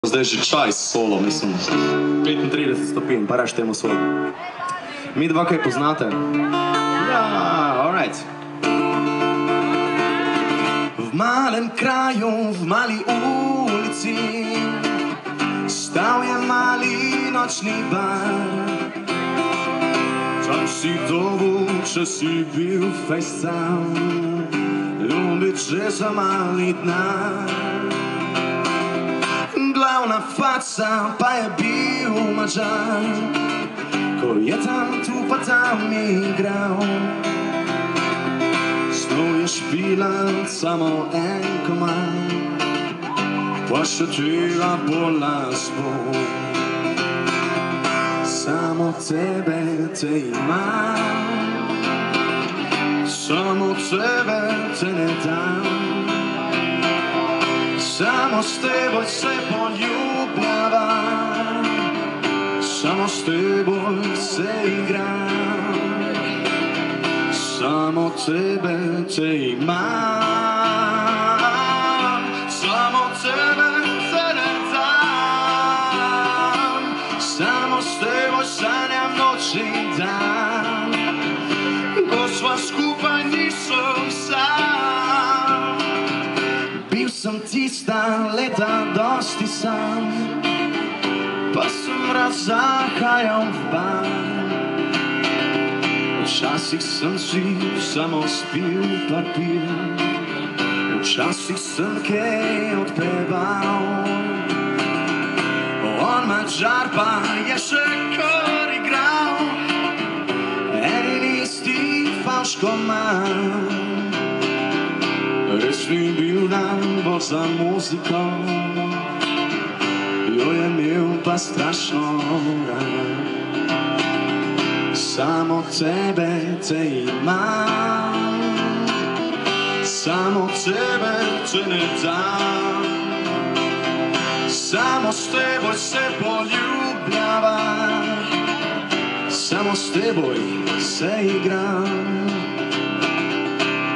Zdaj že čaj s solo, mislim. 35 stopinj, pa raštemo sol. Mi dva kaj poznate? Ja, alright. V malem kraju, v mali ulici stal je mali nočni bar. Tam si dobil, če si bil fejst sam, ljubit že za mali denar. Glavna faca pa je bil Mađar, ko je tam tu pa tam igral. Snov je špilan samo en komad, pa še tega bola spod. Samo tebe te imam, samo tebe te ne dam. Samo s teboj se poljubljavam, samo s teboj se igram. Samo tebe te imam, samo tebe te ne dam. Samo s teboj sanjam noč in dan, ko sva skupaj nisem sam. Bil sem tista leta dosti sam, pa sem razahajal v bar. Včasih sem si samo spil papir, včasih sem kaj odpeval. On Mađar pa je še kar igral, en in isti falš komad. Res ni bil dan bolj za muziko, jo je imel pa strašno rad. Samo tebe te imam, samo tebe te ne dam. Samo s teboj se poljubljavam, samo s teboj se igram.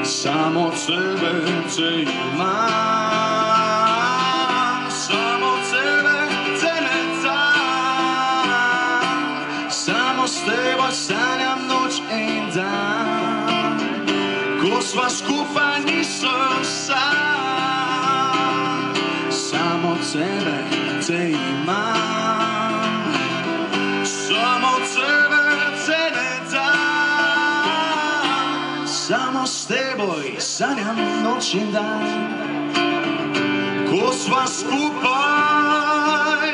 Samo tebe te imam, samo tebe te ne dam. Samo s teboj sanjam noč in dan, ko sva skupaj nisem sam. Samo tebe te imam, samo tebe te ne dam. Samo s teboj sanjam noč in dan, ko sva skupaj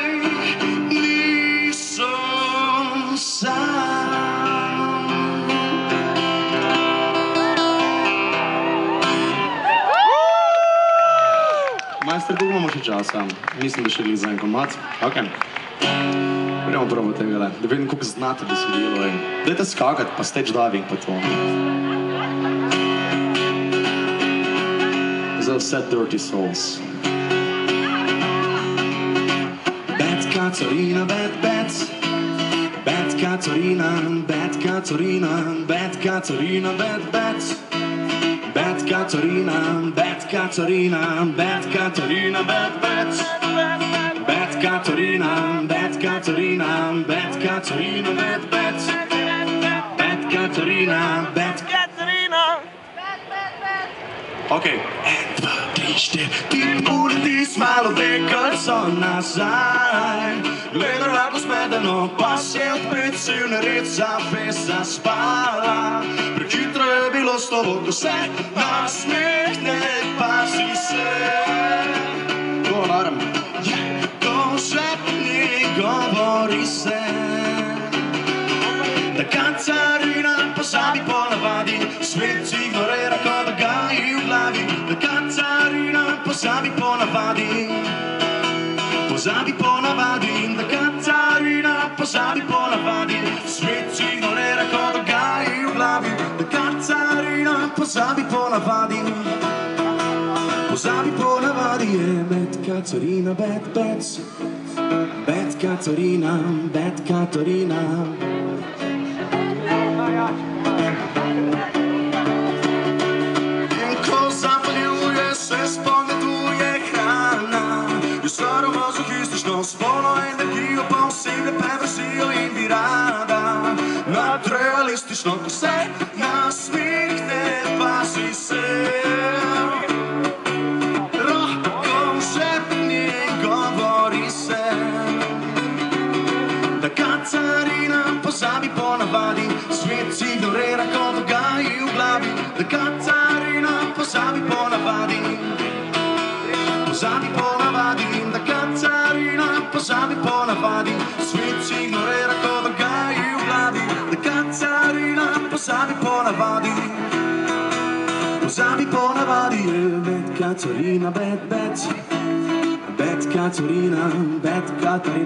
nisem sam. Majster, koliko imamo še časa? Mislim, da še li za en komad. Ok. Gremo probati tega, da vidim, koliko znate besedilo. Dajte skakati, pa stage diving pa to. Za vse dirty souls. Bad Katarina, bad, bad. Bad Katarina, bad Katarina, bad Katarina, bad, bad. Bad Katarina, bad Katarina, bad Katarina, bad, bad. Bad Katarina, bad Katarina, bad Katarina, bad, bad. Bad Katarina, bad Katarina. Ok. 1, 2, 3, 4. Ti uleti smalo dekar so nazaj, gledala posmedeno, pa se od pecivne red za fest zaspala. Prehitro je bilo s tobo, ko se nasmehne, pazi se. Go, naram. Ko šepni, govori se, da Katarina pozabi po navadi, svet ignorira, ko da gaji v glavi. Da Katarina pozabi po navadi, pozabi po navadi. Da Katarina pozabi po navadi, svet ignorira, ko da gaji v glavi. Da Katarina pozabi po navadi, pozabi po navadi. Je bad Katarina, bad, bad. Bad Katarina, bad Katarina. In ko zapaljuje se spogleduje hrana, je staro mazohistično Magično spolno energijo, pa osebne perversijo in bi rada nadrealistično, ko se nasmihne, pa si se rohkom šepni in govori se, da Katarina pozabi ponavadi, svet ignorira, ko dogaji v glavi, da Katarina pozabi ponavadi, pozabi ponavadi, da Katarina pozabi ponavadi, svet ignorira, ko dogaji v glavi, da Katarina pozabi ponavadi, pozabi ponavadi. Bad Katarina, bad, bad, bad Katarina, bad Katarina.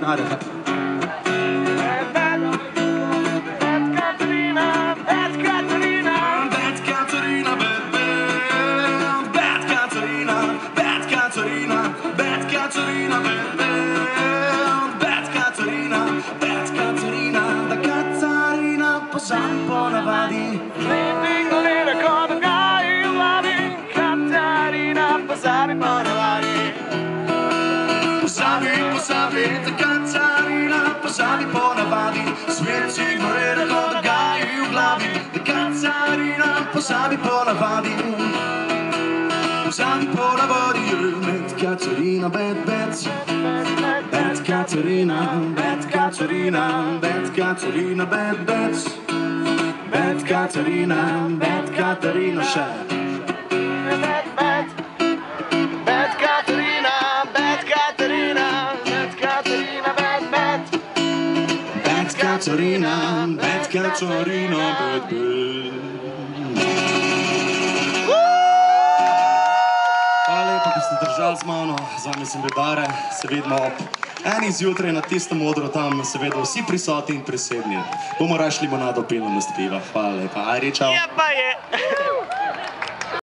Pozabi ponavadi, svet ignorira, ko dogaji v glavi, Katarina pozabi ponavadi, pozabi, pozabi, da Katarina pozabi ponavadi, svet ignorira, ko dogaji v glavi, da Katarina pozabi ponavadi, pozabi ponavadi. Bad Katarina, bad, bad, bad Katarina, bad Katarina, bad Katarina, bad, bad, bad Katarina, bad Katarina, še. Bad, bad, bad Katarina, bad Katarina, bad Katarina, bad, bad, bad Katarina, bad Katarina, bad, bad. Držali z mano, zame sem Bedare, se vidimo ob eni zjutraj na tistem odru tam, seveda vsi prisotni in prisebni. Bomo raje šli limonado pilo na piva. Hvala lepa, ajde, čau. Je pa je.